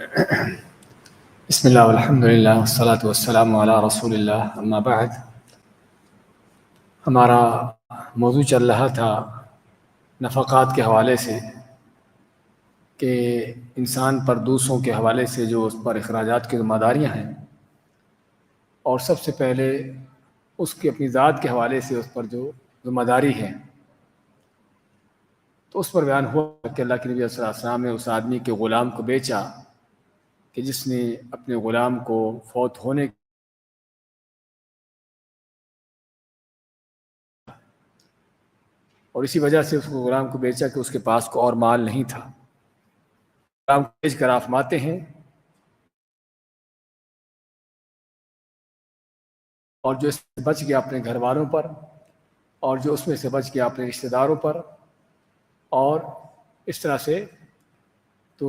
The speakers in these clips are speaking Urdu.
بسم اللہ والحمد للہ والصلاۃ والسلام علی رسول اللہ، اما بعد۔ ہمارا موضوع چل رہا تھا نفقات کے حوالے سے کہ انسان پر دوسروں کے حوالے سے جو اس پر اخراجات کی ذمہ داریاں ہیں، اور سب سے پہلے اس کی اپنی ذات کے حوالے سے اس پر جو ذمہ داری ہے، تو اس پر بیان ہوا کہ اللہ کے نبی صلی اللہ علیہ وسلم نے اس آدمی کے غلام کو بیچا کہ جس نے اپنے غلام کو فوت ہونے اور اسی وجہ سے اس کو غلام کو بیچا کہ اس کے پاس کو اور مال نہیں تھا۔ غلام کو بیچ کر آپ فرماتے ہیں اور جو اس سے بچ گیا اپنے گھر والوں پر، اور جو اس میں سے بچ گیا اپنے رشتہ داروں پر، اور اس طرح سے تو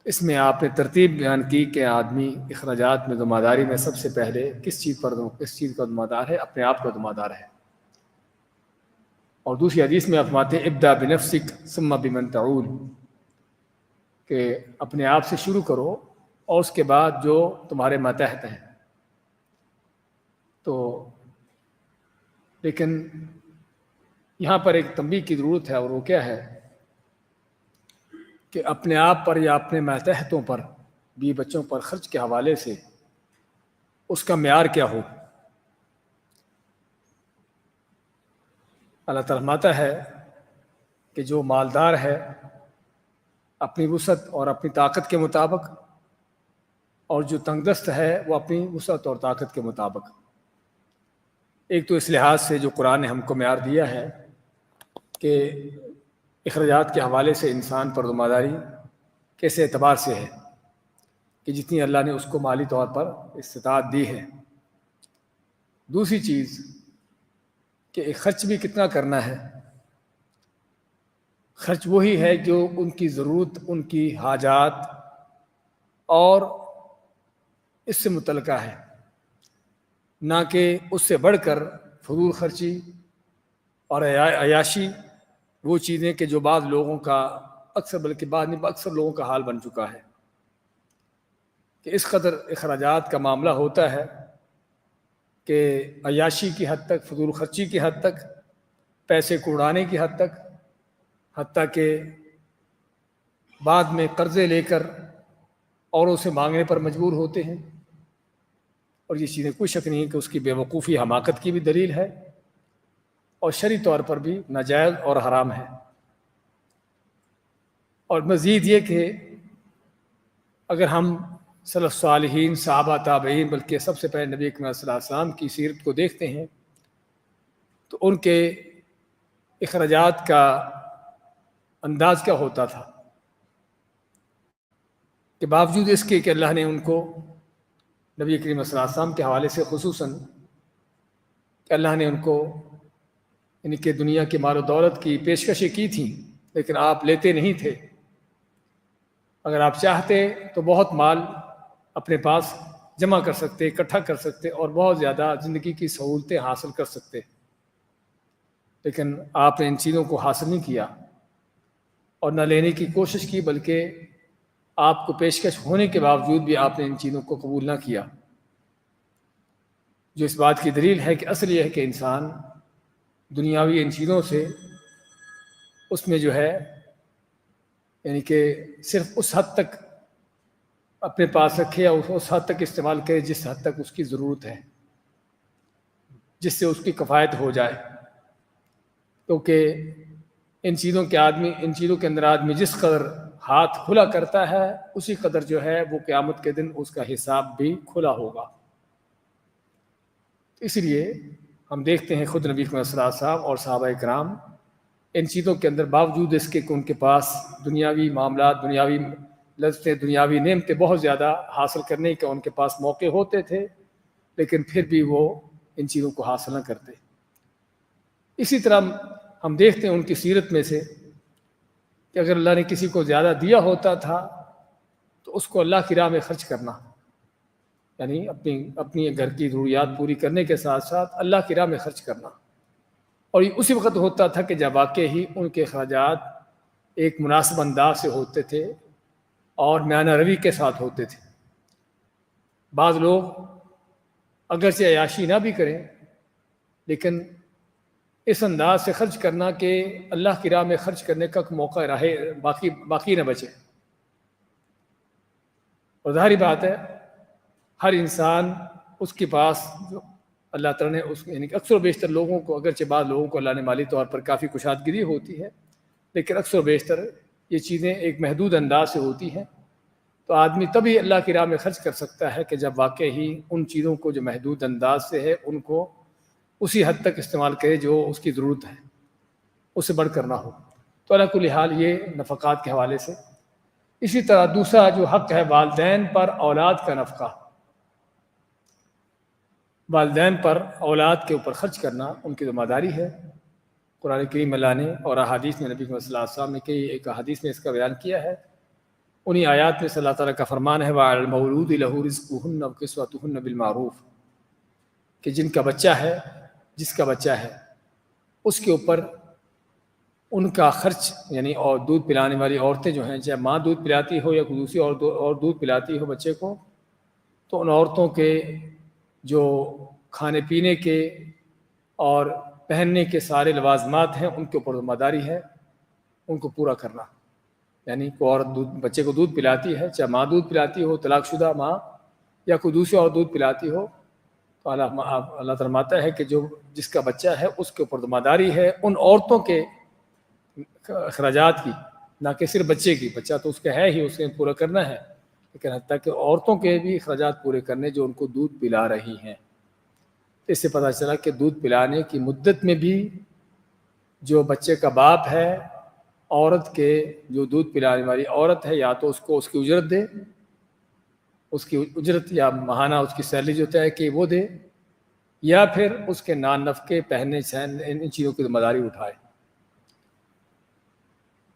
اس میں آپ نے ترتیب بیان کی کہ آدمی اخراجات میں ذمہ داری میں سب سے پہلے کس چیز کا ذمہ دار ہے؟ اپنے آپ کا ذمہ دار ہے۔ اور دوسری حدیث میں آپ فرماتے ہیں ابدا بنفسک ثم بمن تعول، کہ اپنے آپ سے شروع کرو اور اس کے بعد جو تمہارے ماتحت ہیں۔ تو لیکن یہاں پر ایک تنبیہ کی ضرورت ہے، اور وہ کیا ہے کہ اپنے آپ پر یا اپنے ماتحتوں پر، بیوی بچوں پر خرچ کے حوالے سے اس کا معیار کیا ہو۔ اللہ تعالیٰ فرماتا ہے کہ جو مالدار ہے اپنی وسعت اور اپنی طاقت کے مطابق، اور جو تنگ دست ہے وہ اپنی وسعت اور طاقت کے مطابق۔ ایک تو اس لحاظ سے جو قرآن نے ہم کو معیار دیا ہے کہ اخراجات کے حوالے سے انسان پر ذمہ داری کیسے اعتبار سے ہے کہ جتنی اللہ نے اس کو مالی طور پر استطاعت دی ہے۔ دوسری چیز کہ خرچ بھی کتنا کرنا ہے۔ خرچ وہی ہے جو ان کی ضرورت، ان کی حاجات اور اس سے متعلقہ ہے، نہ کہ اس سے بڑھ کر فضول خرچی اور عیاشی، وہ چیزیں کہ جو بعض لوگوں کا اکثر لوگوں کا حال بن چکا ہے کہ اس قدر اخراجات کا معاملہ ہوتا ہے کہ عیاشی کی حد تک، فضول خرچی کی حد تک، پیسے کو اڑانے کی حد تک، حتیٰ کہ بعد میں قرضے لے کر اوروں سے مانگنے پر مجبور ہوتے ہیں۔ اور یہ چیزیں کوئی شک نہیں کہ اس کی بے وقوفی، حماقت کی بھی دلیل ہے، اور شرعی طور پر بھی ناجائز اور حرام ہے۔ اور مزید یہ کہ اگر ہم سلف صالحین، صحابہ، تابعین، بلکہ سب سے پہلے نبی اکرم صلی اللہ علیہ وسلم کی سیرت کو دیکھتے ہیں تو ان کے اخراجات کا انداز کیا ہوتا تھا کہ باوجود اس کے کہ اللہ نے ان کو نبی کریم صلی اللہ علیہ وسلم کے حوالے سے خصوصاً کہ اللہ نے ان کو ان کے دنیا کی مال و دولت کی پیشکشیں کی تھیں، لیکن آپ لیتے نہیں تھے۔ اگر آپ چاہتے تو بہت مال اپنے پاس جمع کر سکتے، اکٹھا کر سکتے، اور بہت زیادہ زندگی کی سہولتیں حاصل کر سکتے، لیکن آپ نے ان چیزوں کو حاصل نہیں کیا اور نہ لینے کی کوشش کی، بلکہ آپ کو پیشکش ہونے کے باوجود بھی آپ نے ان چیزوں کو قبول نہ کیا، جو اس بات کی دلیل ہے کہ اصل یہ ہے کہ انسان دنیاوی ان چیزوں سے اس میں جو ہے یعنی کہ صرف اس حد تک اپنے پاس رکھے یا اس حد تک استعمال کرے جس حد تک اس کی ضرورت ہے، جس سے اس کی کفایت ہو جائے۔ کیونکہ ان چیزوں کے اندر آدمی جس قدر ہاتھ کھلا کرتا ہے، اسی قدر جو ہے وہ قیامت کے دن اس کا حساب بھی کھلا ہوگا۔ اس لیے ہم دیکھتے ہیں خود نبی صلی اللہ علیہ وسلم اور صحابہ کرام ان چیزوں کے اندر باوجود اس کے کہ ان کے پاس دنیاوی معاملات، دنیاوی لذتیں، دنیاوی نعمتیں بہت زیادہ حاصل کرنے کے ان کے پاس موقع ہوتے تھے، لیکن پھر بھی وہ ان چیزوں کو حاصل نہ کرتے۔ اسی طرح ہم دیکھتے ہیں ان کی سیرت میں سے کہ اگر اللہ نے کسی کو زیادہ دیا ہوتا تھا تو اس کو اللہ کی راہ میں خرچ کرنا، یعنی اپنی گھر کی ضروریات پوری کرنے کے ساتھ ساتھ اللہ کی راہ میں خرچ کرنا۔ اور یہ اسی وقت ہوتا تھا کہ جب واقع ہی ان کے اخراجات ایک مناسب انداز سے ہوتے تھے اور میانہ روی کے ساتھ ہوتے تھے۔ بعض لوگ اگرچہ عیاشی نہ بھی کریں لیکن اس انداز سے خرچ کرنا کہ اللہ کی راہ میں خرچ کرنے کا موقع رہے، باقی نہ بچے۔ اور ظاہری بات ہے ہر انسان اس کے پاس جو اللہ تعالیٰ نے یعنی کہ اکثر و بیشتر لوگوں کو، اگرچہ بعض لوگوں کو اللہ نے مالی طور پر کافی کشادگی ہوتی ہے، لیکن اکثر و بیشتر یہ چیزیں ایک محدود انداز سے ہوتی ہیں۔ تو آدمی تبھی اللہ کی راہ میں خرچ کر سکتا ہے کہ جب واقعی ان چیزوں کو جو محدود انداز سے ہے ان کو اسی حد تک استعمال کرے جو اس کی ضرورت ہے، اس سے بڑھ کر نہ ہو۔ تو علی کل حال یہ نفقات کے حوالے سے۔ اسی طرح دوسرا جو حق ہے والدین پر اولاد کا نفقہ، والدین پر اولاد کے اوپر خرچ کرنا ان کی ذمہ داری ہے۔ قرآن کریم اللہ نے اور احادیث میں نبی صلی اللہ علیہ وسلم نے کئی ایک احادیث میں اس کا بیان کیا ہے۔ انہی آیات میں سے اللہ تعالیٰ کا فرمان ہے وَعَلَى الْمَوْلُودِ لَهُ رِزْقُهُنَّ وَكِسْوَتُهُنَّ بِالْمَعْرُوفِ، کہ جن کا بچہ ہے، جس کا بچہ ہے، اس کے اوپر ان کا خرچ، یعنی اور دودھ پلانے والی عورتیں جو ہیں، چاہے ماں دودھ پلاتی ہو یا کوئی دوسری اور دودھ پلاتی ہو بچے کو، تو ان عورتوں کے جو کھانے پینے کے اور پہننے کے سارے لوازمات ہیں ان کے اوپر ذمہ داری ہے ان کو پورا کرنا۔ یعنی کوئی عورت بچے کو دودھ پلاتی ہے، چاہے ماں دودھ پلاتی ہو، طلاق شدہ ماں، یا کوئی دوسری اور دودھ پلاتی ہو، تو اللہ فرماتا ہے کہ جس کا بچہ ہے اس کے اوپر ذمہ داری ہے ان عورتوں کے اخراجات کی، نہ کہ صرف بچے کی۔ بچہ تو اس کا ہے ہی، اس نے پورا کرنا ہے، لیکن حتیٰ کہ عورتوں کے بھی اخراجات پورے کرنے جو ان کو دودھ پلا رہی ہیں۔ اس سے پتہ چلا کہ دودھ پلانے کی مدت میں بھی جو بچے کا باپ ہے، عورت کے جو دودھ پلانے والی عورت ہے، یا تو اس کو اس کی اجرت دے، اس کی اجرت یا ماہانہ اس کی سیلری جو طے کہ وہ دے، یا پھر اس کے نان نفقے، پہننے سہن، ان چیزوں کی ذمہ داری اٹھائے۔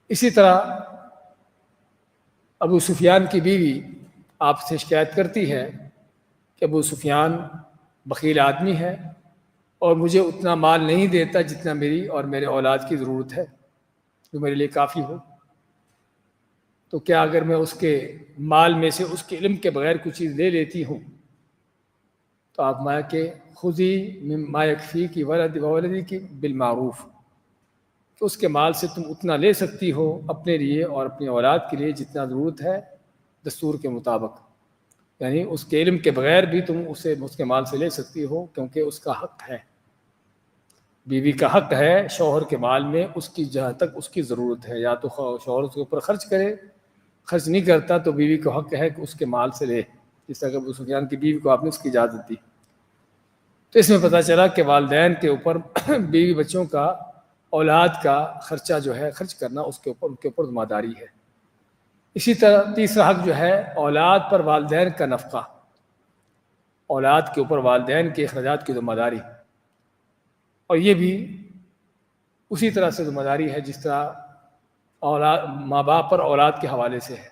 اسی طرح ابو سفیان کی بیوی آپ سے شکایت کرتی ہے کہ ابو سفیان بخیل آدمی ہے اور مجھے اتنا مال نہیں دیتا جتنا میری اور میرے اولاد کی ضرورت ہے، جو میرے لیے کافی ہو۔ تو کیا اگر میں اس کے مال میں سے اس کے علم کے بغیر کچھ چیز لے لیتی ہوں تو آپ مایا کہ خذی مما یکفیکی وولدکی بالمعروف، کہ اس کے مال سے تم اتنا لے سکتی ہو اپنے لیے اور اپنی اولاد کے لیے جتنا ضرورت ہے دستور کے مطابق۔ یعنی اس کے علم کے بغیر بھی تم اسے اس کے مال سے لے سکتی ہو، کیونکہ اس کا حق ہے، بیوی کا حق ہے شوہر کے مال میں اس کی جہاں تک اس کی ضرورت ہے، یا تو شوہر اس کے اوپر خرچ کرے، خرچ نہیں کرتا تو بیوی کا حق ہے کہ اس کے مال سے لے، جس طرح کہ ابو سفیان کی بیوی کو آپ نے اس کی اجازت دی۔ تو اس میں پتہ چلا کہ والدین کے اوپر بیوی بچوں کا، اولاد کا خرچہ جو ہے خرچ کرنا اس کے اوپر ان کے اوپر ذمہ داری ہے۔ اسی طرح تیسرا حق جو ہے اولاد پر والدین کا نفقہ، اولاد کے اوپر والدین کے اخراجات کی ذمہ داری، اور یہ بھی اسی طرح سے ذمہ داری ہے جس طرح اولاد ماں باپ پر اولاد کے حوالے سے ہے۔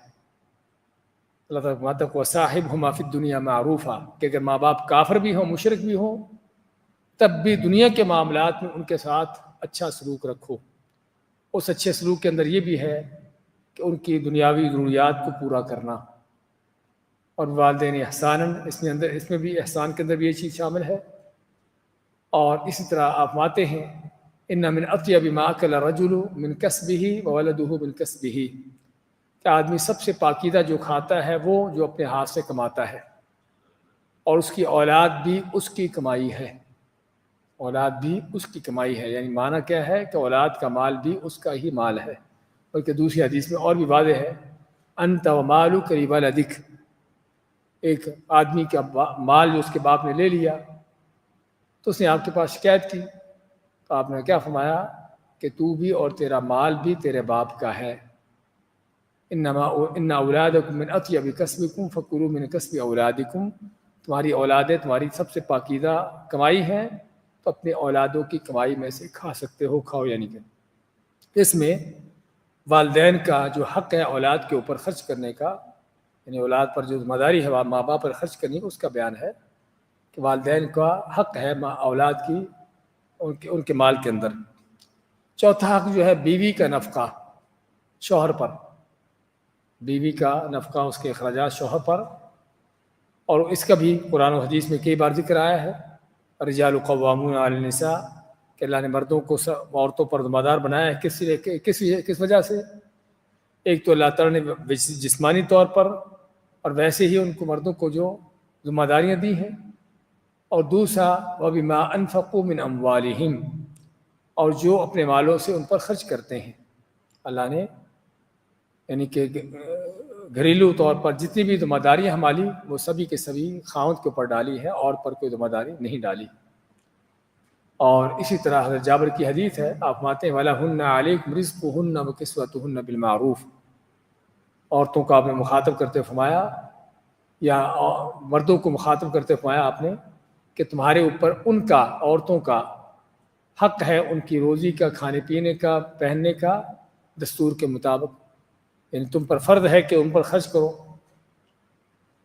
اللہ تعالیٰ فرماتا ہے وَصَاحِبْهُمَا فِي الدُّنْيَا مَعْرُوفًا، کہ اگر ماں باپ کافر بھی ہوں، مشرک بھی ہوں، تب بھی دنیا کے معاملات میں ان کے ساتھ اچھا سلوک رکھو۔ اس اچھے سلوک کے اندر یہ بھی ہے کہ ان کی دنیاوی ضروریات کو پورا کرنا، اور والدین احساناً، اس میں بھی احسان کے اندر بھی یہ چیز شامل ہے۔ اور اسی طرح آپ ماتے ہیں ان من اطیب ما اکل الرجل من کسبہ وولدہ من کسبہ، کہ آدمی سب سے پاکیزہ جو کھاتا ہے وہ جو اپنے ہاتھ سے کماتا ہے، اور اس کی اولاد بھی اس کی کمائی ہے، اولاد بھی اس کی کمائی ہے۔ یعنی معنی کیا ہے کہ اولاد کا مال بھی اس کا ہی مال ہے، بلکہ دوسری حدیث میں اور بھی واضح ہے انت ومالک لولدک، ایک آدمی کا مال جو اس کے باپ نے لے لیا تو اس نے آپ کے پاس شکایت کی، تو آپ نے کیا فرمایا کہ تو بھی اور تیرا مال بھی تیرے باپ کا ہے۔ ان اولادکم من اطیب کسبکم فکلوا من کسب اولادکم، تمہاری اولادیں تمہاری سب سے پاکیزہ کمائی ہیں، تو اپنے اولادوں کی کمائی میں سے کھا سکتے ہو، کھاؤ۔ یعنی کہ اس میں والدین کا جو حق ہے اولاد کے اوپر خرچ کرنے کا، یعنی اولاد پر جو ذمہ داری ہے ماں باپ پر خرچ کرنی، اس کا بیان ہے کہ والدین کا حق ہے اولاد کی ان کے مال کے اندر۔ چوتھا حق جو ہے بیوی کا نفقہ شوہر پر، بیوی کا نفقہ، اس کے اخراجات شوہر پر، اور اس کا بھی قرآن و حدیث میں کئی بار ذکر آیا ہے، رجال قوامون علی النساء، کہ اللہ نے مردوں کو عورتوں پر ذمہ دار بنایا ہے کس وجہ سے؟ ایک تو اللہ تعالیٰ نے جسمانی طور پر، اور ویسے ہی ان کو مردوں کو جو ذمہ داریاں دی ہیں، اور دوسرا وَبِمَا أَنفَقُوا مِنْ أَمْوَالِهِمْ، اور جو اپنے مالوں سے ان پر خرچ کرتے ہیں۔ اللہ نے یعنی کہ گھریلو طور پر جتنی بھی ذمہ داریاں ہماری، وہ سبھی کے سبھی خاوند کے اوپر ڈالی ہے، اور پر کوئی ذمہ داری نہیں ڈالی۔ اور اسی طرح حضرت جابر کی حدیث ہے، آپ ماتے وَلَهُنَّ عَلَيْكُمْ رِزْقُهُنَّ وَكِسْوَتُهُنَّ بِالْمَعْرُوفِ، عورتوں کو آپ نے مخاطب کرتے فرمایا، یا مردوں کو مخاطب کرتے فرمایا آپ نے، کہ تمہارے اوپر ان کا، عورتوں کا حق ہے، ان کی روزی کا، کھانے پینے کا، پہننے کا، دستور کے مطابق، یعنی تم پر فرض ہے کہ ان پر خرچ کرو۔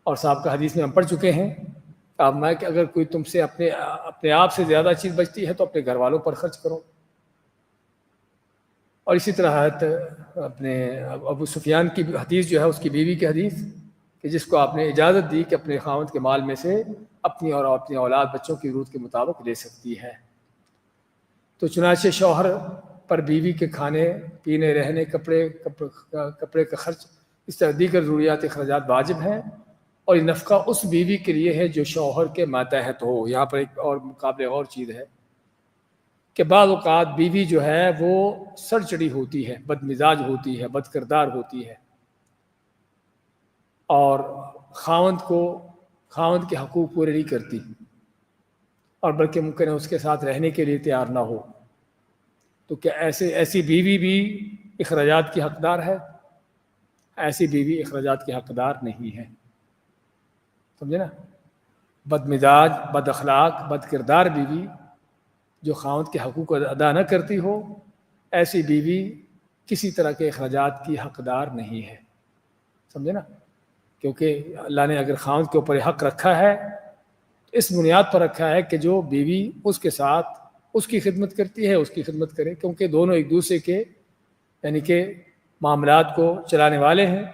اور صاحب کا حدیث میں ہم پڑھ چکے ہیں، آپ میں کہ اگر کوئی تم سے اپنے آپ سے زیادہ چیز بچتی ہے تو اپنے گھر والوں پر خرچ کرو۔ اور اسی طرح حضرت اپنے ابو سفیان کی حدیث جو ہے، اس کی بیوی کی حدیث، کہ جس کو آپ نے اجازت دی کہ اپنے خاوند کے مال میں سے اپنی اور اپنی اولاد بچوں کی ضرورت کے مطابق لے سکتی ہے۔ تو چنانچہ شوہر پر بیوی کے کھانے پینے، رہنے، کپڑے کا خرچ، اس طرح دیگر ضروریات اخراجات واجب ہیں، اور یہ نفقہ اس بیوی کے لیے ہے جو شوہر کے ماتحت ہو۔ یہاں پر ایک اور مقابلے اور چیز ہے کہ بعض اوقات بیوی جو ہے وہ سڑ چڑی ہوتی ہے، بد مزاج ہوتی ہے، بد کردار ہوتی ہے، اور خاوند کے حقوق پورے نہیں کرتی، اور بلکہ ممکن ہے اس کے ساتھ رہنے کے لیے تیار نہ ہو، تو کیا ایسی بیوی بھی اخراجات کی حقدار ہے؟ ایسی بیوی اخراجات کی حقدار نہیں ہے، سمجھے نا؟ بد مزاج، بد اخلاق، بد کردار بیوی جو خاوند کے حقوق ادا نہ کرتی ہو، ایسی بیوی کسی طرح کے اخراجات کی حقدار نہیں ہے، سمجھے نا؟ کیونکہ اللہ نے اگر خاوند کے اوپر حق رکھا ہے تو اس بنیاد پر رکھا ہے کہ جو بیوی اس کے ساتھ اس کی خدمت کرتی ہے، اس کی خدمت کرے، کیونکہ دونوں ایک دوسرے کے یعنی کہ معاملات کو چلانے والے ہیں۔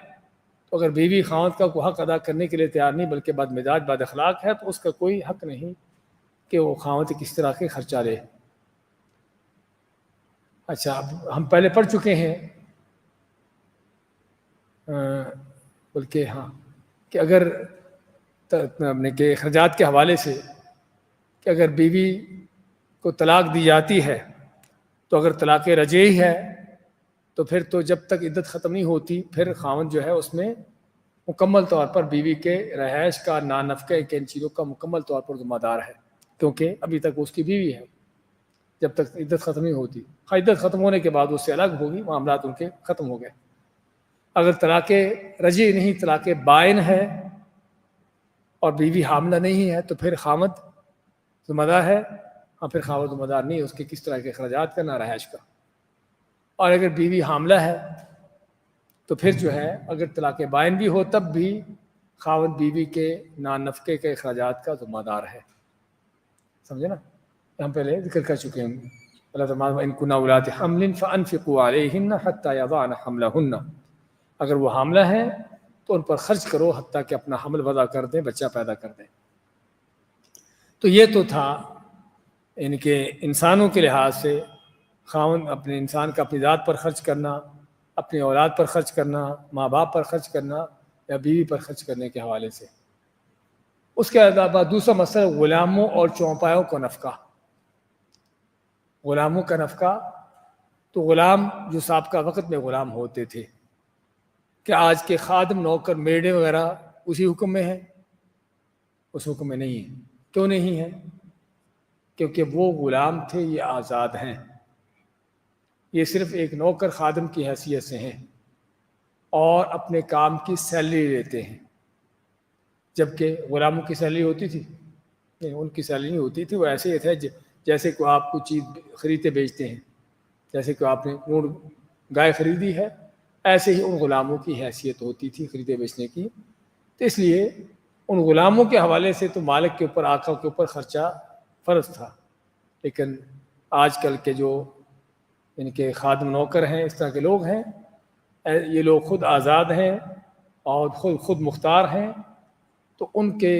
تو اگر بیوی خاوند کا کوئی حق ادا کرنے کے لیے تیار نہیں، بلکہ بد مزاج، بد اخلاق ہے، تو اس کا کوئی حق نہیں کہ وہ خاوند کس طرح کے خرچہ لے۔ اچھا، اب ہم پہلے پڑھ چکے ہیں، بلکہ ہاں، کہ اگر کہ اخراجات کے حوالے سے کہ اگر بیوی کو طلاق دی جاتی ہے تو اگر طلاق رجعی ہے تو پھر تو جب تک عدت ختم نہیں ہوتی، پھر خاوند جو ہے اس میں مکمل طور پر بیوی کے رہائش کا، نفقے کے، ان چیزوں کا مکمل طور پر ذمہ دار ہے، کیونکہ ابھی تک اس کی بیوی ہے جب تک عدت ختم نہیں ہوتی۔ عدت ختم ہونے کے بعد اس سے الگ ہوگی، معاملات ان کے ختم ہو گئے۔ اگر طلاق رجعی نہیں، طلاق بائن ہے اور بیوی حاملہ نہیں ہے، تو پھر خاوند ذمہ دار ہے، اور پھر خاوند ذمہ دار نہیں ہے اس کے کس طرح کے اخراجات کا، نہ رہائش کا۔ اور اگر بیوی حاملہ ہے تو پھر جو ہے اگر طلاق بائن بھی ہو تب بھی خاوند بیوی کے نفقے کے اخراجات کا ذمہ دار ہے، سمجھے نا؟ ہم پہلے ذکر کر چکے ہیں۔ اللہ تعالیٰ ان کن اولات حمل فانفقوا علیہن حتی یضعن حملہن، اگر وہ حاملہ ہیں تو ان پر خرچ کرو حتیٰ کہ اپنا حمل وضع کر دیں، بچہ پیدا کر دیں۔ تو یہ تو تھا ان کے انسانوں کے لحاظ سے خاوند اپنے انسان کا اپنی ذات پر خرچ کرنا، اپنی اولاد پر خرچ کرنا، ماں باپ پر خرچ کرنا، یا بیوی پر خرچ کرنے کے حوالے سے۔ اس کے علاوہ دوسرا مسئلہ غلاموں اور چوپایوں کا نفقہ۔ غلاموں کا نفقہ، تو غلام جو سابقہ وقت میں غلام ہوتے تھے، کہ آج کے خادم، نوکر، میڑے وغیرہ اسی حکم میں ہیں؟ اس حکم میں نہیں ہے۔ کیوں نہیں ہے؟ کیونکہ وہ غلام تھے، یہ آزاد ہیں، یہ صرف ایک نوکر خادم کی حیثیت سے ہیں اور اپنے کام کی سیلری لیتے ہیں، جبکہ غلاموں کی سیلری ہوتی تھی؟ نہیں، ان کی سیلری نہیں ہوتی تھی، وہ ایسے ہی تھے جیسے کہ آپ کو چیز خریدتے بیچتے ہیں، جیسے کہ آپ نے اونٹ گائے خریدی ہے، ایسے ہی ان غلاموں کی حیثیت ہوتی تھی خریدے بیچنے کی۔ تو اس لیے ان غلاموں کے حوالے سے تو مالک کے اوپر، آقا کے اوپر خرچہ فرض تھا، لیکن آج کل کے جو ان کے خادم، نوکر ہیں، اس طرح کے لوگ ہیں، یہ لوگ خود آزاد ہیں اور خود مختار ہیں، تو ان کے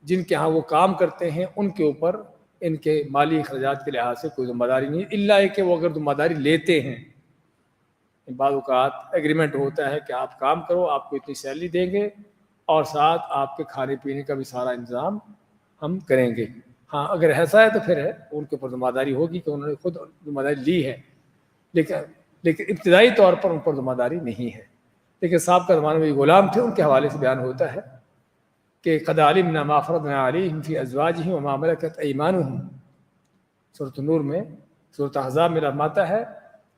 جن کے ہاں وہ کام کرتے ہیں ان کے اوپر ان کے مالی اخراجات کے لحاظ سے کوئی ذمہ داری نہیں، الا ہے کہ وہ اگر ذمہ داری لیتے ہیں، بعض اوقات ایگریمنٹ ہوتا ہے کہ آپ کام کرو، آپ کو اتنی سیلری دیں گے اور ساتھ آپ کے کھانے پینے کا بھی سارا انتظام ہم کریں گے۔ ہاں اگر ایسا ہے تو پھر ہے ان کے اوپر ذمہ داری ہوگی کہ انہوں نے خود ذمہ داری لی ہے، لیکن ابتدائی طور پر ان پر ذمہ داری نہیں ہے۔ لیکن صاحب کا زمانے میں یہ غلام تھے، ان کے حوالے سے بیان ہوتا ہے کہ قد علمنا ما فرضنا علیہم فی ازواجہم وما ملکت ایمانہم، سورۃ النور میں، سورۃ احزاب میں فرماتا ہے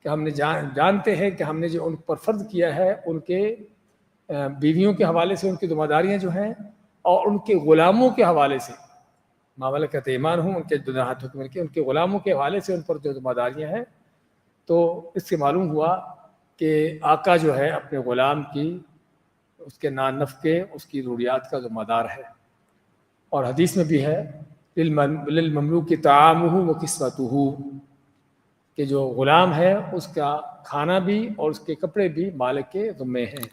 کہ ہم نے جانتے ہیں کہ ہم نے جو ان پر فرض کیا ہے ان کے بیویوں کے حوالے سے ان کی ذمہ داریاں جو ہیں، اور ان کے غلاموں کے حوالے سے، ما ملکت ایمانہم، ان کے جو ہاتھ حکم کے ان کے غلاموں کے حوالے سے ان پر جو ذمہ داریاں ہیں، تو اس سے معلوم ہوا کہ آقا جو ہے اپنے غلام کی، اس کے نفقے، اس کی ضروریات کا ذمہ دار ہے۔ اور حدیث میں بھی ہے للمملوک طعامہ وکسوتہ، کہ جو غلام ہے اس کا کھانا بھی اور اس کے کپڑے بھی مالک کے ذمے ہیں۔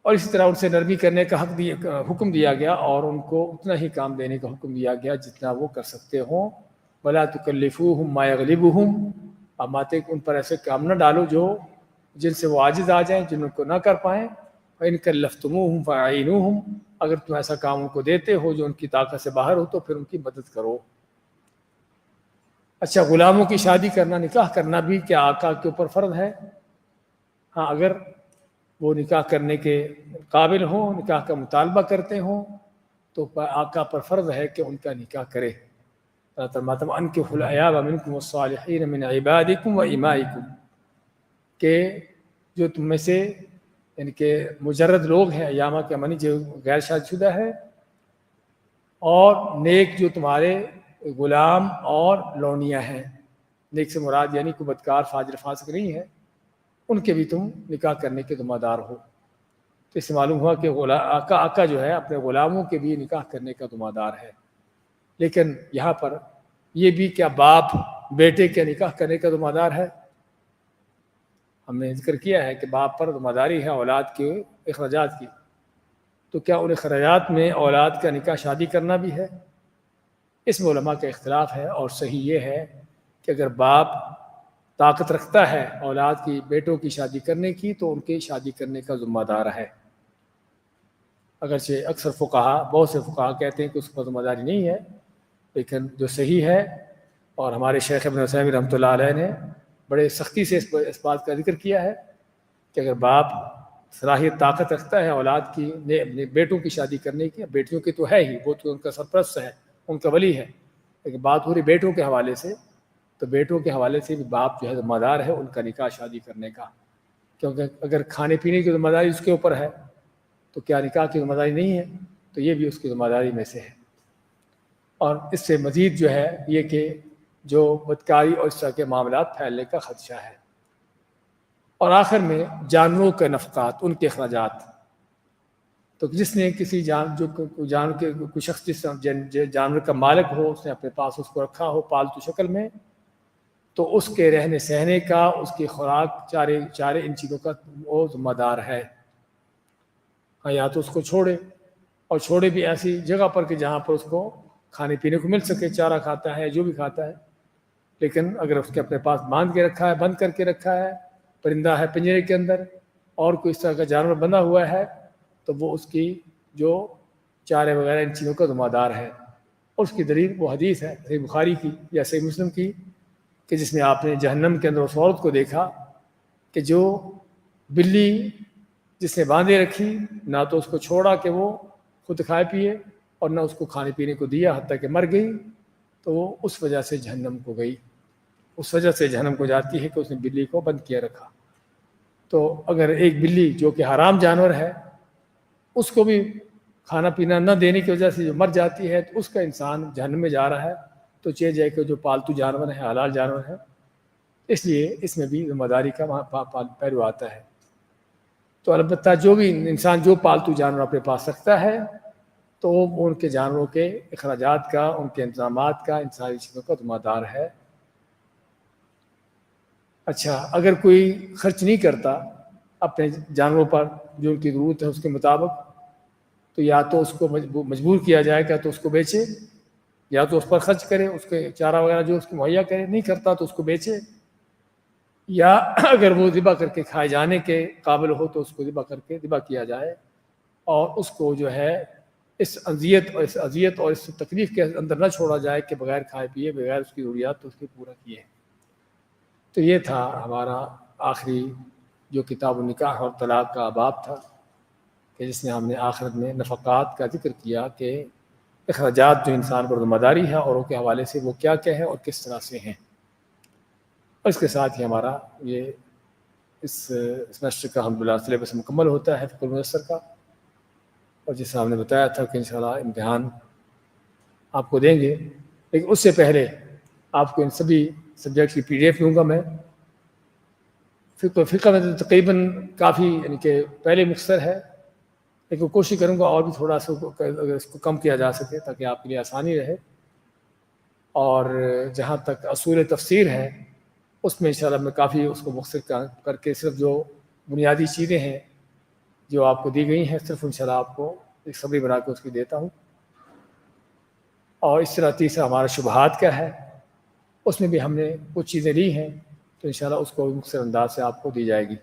اور اسی طرح ان سے نرمی کرنے کا حکم دیا گیا، اور ان کو اتنا ہی کام دینے کا حکم دیا گیا جتنا وہ کر سکتے ہوں۔ وَلَا تُكَلِّفُوهُمْ مَا يَغْلِبُهُمْ، اب ماتے ان پر ایسے کام نہ ڈالو جن سے وہ عاجز آ جائیں، جن کو نہ کر پائیں۔ وَإِن كَلَّفْتُمُوهُمْ فَأَعِينُوهُمْ، اگر تم ایسا کام ان کو دیتے ہو جو ان کی طاقت سے باہر ہو تو پھر ان کی مدد کرو۔ اچھا، غلاموں کی شادی کرنا، نکاح کرنا بھی کیا آقا کے اوپر فرض ہے؟ ہاں، اگر وہ نکاح کرنے کے قابل ہوں، نکاح کا مطالبہ کرتے ہوں، تو آقا پر فرض ہے کہ ان کا نکاح کرے۔ انکحوا الایام منکم والصالحین من عبادکم وامائکم، کہ جو تم میں سے یعنی کہ مجرد لوگ ہیں، ایامہ کے معنی جو غیر شادی شدہ ہے، اور نیک جو تمہارے غلام اور لونیاں ہیں، نیک سے مراد یعنی کوئی بدکار فاجر فاسق نہیں ہے، ان کے بھی تم نکاح کرنے کے ذمہ دار ہو۔ تو اس سے معلوم ہوا کہ آقا جو ہے اپنے غلاموں کے بھی نکاح کرنے کا ذمہ دار ہے۔ لیکن یہاں پر یہ بھی کیا باپ بیٹے کے نکاح کرنے کا ذمہ دار ہے؟ ہم نے ذکر کیا ہے کہ باپ پر ذمہ داری ہے اولاد کے اخراجات کی، تو کیا ان اخراجات میں اولاد کا نکاح شادی کرنا بھی ہے؟ اس میں علماء کا اختلاف ہے، اور صحیح یہ ہے کہ اگر باپ طاقت رکھتا ہے اولاد کی بیٹوں کی شادی کرنے کی تو ان کی شادی کرنے کا ذمہ دار ہے۔ اگرچہ اکثر فقہا، بہت سے فقہا کہتے ہیں کہ اس پر ذمہ داری نہیں ہے، لیکن جو صحیح ہے، اور ہمارے شیخ ابن عثیمین رحمۃ اللہ علیہ نے بڑے سختی سے اس بات کا ذکر کیا ہے کہ اگر باپ صلاحیت طاقت رکھتا ہے اولاد کی اپنے بیٹوں کی شادی کرنے کی، بیٹیوں کی تو ہے ہی، وہ تو ان کا سرپرست ہے، ان کا ولی ہے، لیکن بات ہو رہی بیٹوں کے حوالے سے، تو بیٹوں کے حوالے سے بھی باپ جو ہے ذمہ دار ہے ان کا نکاح شادی کرنے کا، کیونکہ اگر کھانے پینے کی ذمہ داری اس کے اوپر ہے تو کیا نکاح کی ذمہ داری نہیں ہے؟ تو یہ بھی اس کی ذمہ داری میں سے ہے۔ اور اس سے مزید جو ہے یہ کہ جو بدکاری اور اس طرح کے معاملات پھیلنے کا خدشہ ہے۔ اور آخر میں جانوروں کے نفقات، ان کے اخراجات، تو جس نے کسی جانور کے کوئی شخص جس جانور کا مالک ہو، اس نے اپنے پاس اس کو رکھا ہو پالتو شکل میں، تو اس کے رہنے سہنے کا، اس کی خوراک، چارے ان چیزوں کا وہ ذمہ دار ہے۔ ہاں، یا تو اس کو چھوڑے، اور چھوڑے بھی ایسی جگہ پر کہ جہاں پر اس کو کھانے پینے کو مل سکے، چارہ کھاتا ہے جو بھی کھاتا ہے۔ لیکن اگر اس کے اپنے پاس باندھ کے رکھا ہے، بند کر کے رکھا ہے، پرندہ ہے پنجرے کے اندر، اور کوئی اس طرح کا جانور بندھا ہوا ہے، تو وہ اس کی جو چارے وغیرہ ان چیزوں کا ذمہ دار ہے۔ اور اس کی دلیل وہ حدیث ہے صحیح بخاری کی یا صحیح مسلم کی، کہ جس میں آپ نے جہنم کے اندر اس عورت کو دیکھا کہ جو بلی جس نے باندھے رکھی، نہ تو اس کو چھوڑا کہ وہ خود کھائے پیے، اور نہ اس کو کھانے پینے کو دیا حتیٰ کہ مر گئی، تو وہ اس وجہ سے جہنم کو گئی، اس وجہ سے جہنم کو جاتی ہے کہ اس نے بلی کو بند کیا رکھا۔ تو اگر ایک بلی جو کہ حرام جانور ہے، اس کو بھی کھانا پینا نہ دینے کی وجہ سے جو مر جاتی ہے، تو اس کا انسان جہنم میں جا رہا ہے، تو چاہے جائے کہ جو پالتو جانور ہیں، حلال جانور ہیں، اس لیے اس میں بھی ذمہ داری کا پہلو آتا ہے۔ تو البتہ جو بھی انسان جو پالتو جانور اپنے پاس رکھتا ہے، تو وہ ان کے جانوروں کے اخراجات کا، ان کے انتظامات کا، ان ساری چیزوں کا ذمہ دار ہے۔ اچھا، اگر کوئی خرچ نہیں کرتا اپنے جانوروں پر جو ان کی ضرورت ہے اس کے مطابق، تو یا تو اس کو مجبور کیا جائے گا تو اس کو بیچے، یا تو اس پر خرچ کرے، اس کے چارہ وغیرہ جو اس کو مہیا کرے، نہیں کرتا تو اس کو بیچے، یا اگر وہ ذبح کر کے کھائے جانے کے قابل ہو تو اس کو ذبح کر کے ذبح کیا جائے، اور اس کو جو ہے اس اذیت اور اس تکلیف کے اندر نہ چھوڑا جائے کہ بغیر کھائے پیے، بغیر اس کی ضروریات تو اس کی پورا کیے۔ تو یہ تھا ہمارا آخری جو کتاب النکاح اور طلاق کا باب تھا، کہ جس میں ہم نے آخرت میں نفقات کا ذکر کیا کہ اخراجات جو انسان پر ذمہ داری ہے اور کے حوالے سے وہ کیا کیا ہے اور کس طرح سے ہیں۔ اور اس کے ساتھ ہی ہمارا یہ اس سیمسٹر کا الحمدللہ سلیبس مکمل ہوتا ہے فقہ المیسر کا، اور جیسا ہم نے بتایا تھا کہ انشاءاللہ امتحان آپ کو دیں گے، لیکن اس سے پہلے آپ کو ان سبھی سبجیکٹ کی پی ڈی ایف دوں گا میں۔ فقہ میں تو تقریباً کافی یعنی کہ پہلے مختصر ہے، لیکن کوشش کروں گا اور بھی تھوڑا سا اگر اس کو کم کیا جا سکے تاکہ آپ کے لیے آسانی رہے۔ اور جہاں تک اصول تفسیر ہے اس میں انشاءاللہ میں کافی اس کو مختصر کر کے صرف جو بنیادی چیزیں ہیں جو آپ کو دی گئی ہیں صرف انشاءاللہ آپ کو ایک سمری بنا کے اس کی دیتا ہوں۔ اور اس طرح تیسرا ہمارا شبہات کا ہے، اس میں بھی ہم نے کچھ چیزیں لی ہیں تو انشاءاللہ اس کو مختصر انداز سے آپ کو دی جائے گی۔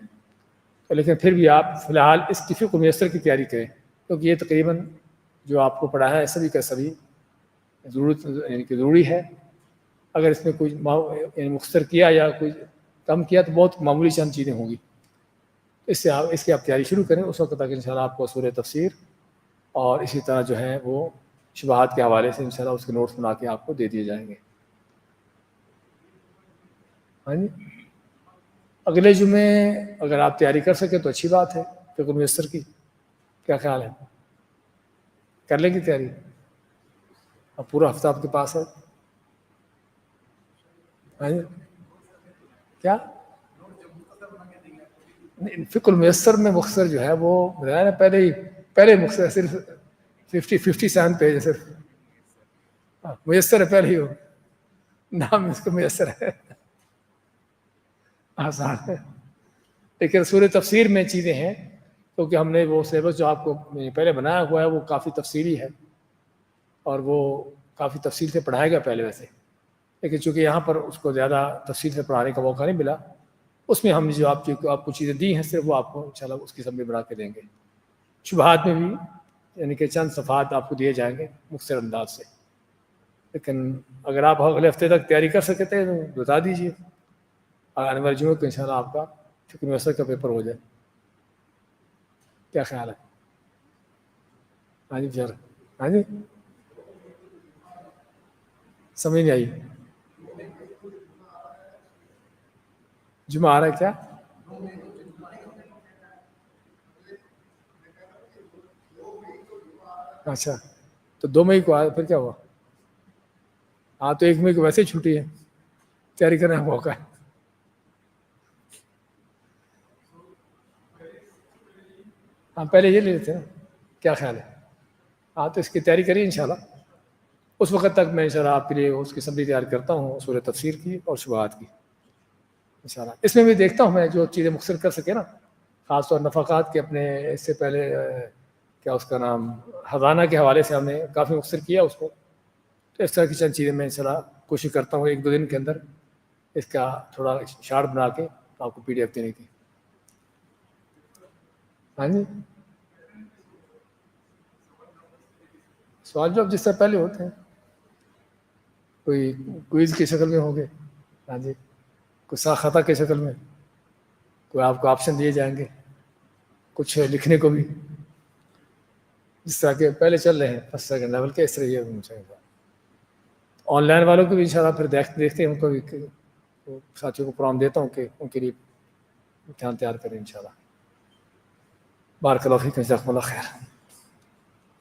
تو لیکن پھر بھی آپ فی الحال اس کی فقہ المیسر کی تیاری کریں، کیونکہ یہ تقریباً جو آپ کو پڑھایا ہے سبھی کا سبھی ضرورت یعنی کہ ضروری ہے۔ اگر اس میں کوئی یعنی مختصر کیا یا کوئی کم کیا تو بہت معمولی چند چیزیں ہوں گی، اس کی آپ تیاری شروع کریں اس وقت تک انشاءاللہ آپ کو اصول تفسیر اور اسی طرح جو ہے وہ شبہات کے حوالے سے انشاءاللہ اس کے نوٹس بنا کے آپ کو دے دیے جائیں گے۔ ہاں جی، اگلے جمعے اگر آپ تیاری کر سکیں تو اچھی بات ہے فقہ المیسر کی، کیا خیال ہے؟ کر لیں گے تیاری؟ اب پورا ہفتہ آپ کے پاس ہے؟ ہاں جی، کیا فقہ المیسر میں مختصر جو ہے وہ بتایا نا پہلے مختصر صرف 57 پیج ہے صرف، میسر ہے پہلے ہی ہو، نام اس کو میسر ہے، آسان ہے، لیکن سورہ تفسیر میں چیزیں ہیں کیونکہ ہم نے وہ سلیبس جو آپ کو پہلے بنایا ہوا ہے وہ کافی تفصیلی ہے اور وہ کافی تفصیل سے پڑھائے گا پہلے ویسے، لیکن چونکہ یہاں پر اس کو زیادہ تفصیل سے پڑھانے کا موقع نہیں ملا، اس میں ہم نے جو آپ کو چیزیں دی ہیں صرف وہ آپ کو انشاءاللہ اس کی سمری بنا کے دیں گے۔ شبہات میں بھی یعنی کہ چند صفحات آپ کو دیے جائیں گے مختصر انداز سے، لیکن اگر آپ اگلے ہفتے تک تیاری کر سکتے ہیں تو بتا دیجیے، آنے والے جمعے کو انشاءاللہ آپ کا فقہ المیسر کا پیپر ہو جائے، کیا خیال ہے؟ ہاں جی سر، ہاں جی سمجھ نہیں آئی، جمعہ آ رہا ہے کیا؟ اچھا، تو 2 مئی کو آیا پھر کیا ہوا؟ ہاں تو 1 مئی کو ویسے ہی چھٹی ہے، تیاری کرنے کا موقع ہے۔ ہاں پہلے یہ لے لیتے ہیں، کیا خیال ہے؟ ہاں تو اس کی تیاری کریے انشاءاللہ، اس وقت تک میں انشاءاللہ آپ کے لیے اس کی سمری تیار کرتا ہوں سورہ تفسیر کی اور شبہات کی انشاءاللہ۔ اس میں بھی دیکھتا ہوں میں جو چیزیں مختصر کر سکے نا، خاص طور نفقات کے اپنے اس سے پہلے کیا اس کا نام خزانہ کے حوالے سے ہم نے کافی مختصر کیا اس کو، تو اس طرح کی چند چیزیں میں انشاءاللہ کوشش کرتا ہوں 1-2 دن کے اندر اس کا تھوڑا شارٹ بنا کے آپ کو پی ڈی ایف دینے کی۔ ہاں جی، سوال جواب جس طرح پہلے ہوتے ہیں، کوئی کوئز کی شکل میں ہوں گے، ہاں جی، کوئی صحیح خطا کی شکل میں، کوئی آپ کو آپشن دیے جائیں گے، کچھ لکھنے کو بھی، جس طرح کے پہلے چل رہے ہیں فرسٹ سیکنڈ لیول کے، اس طرح یہ ہونا چاہیے۔ آن لائن والوں کو بھی انشاءاللہ پھر دیکھتے ہیں، ان کو بھی ساتھیوں کو پروگرام دیتا ہوں کہ ان کے لیے امتحان تیار کریں انشاءاللہ۔ بارک اللہ فیکم، جزاکم اللہ خیر۔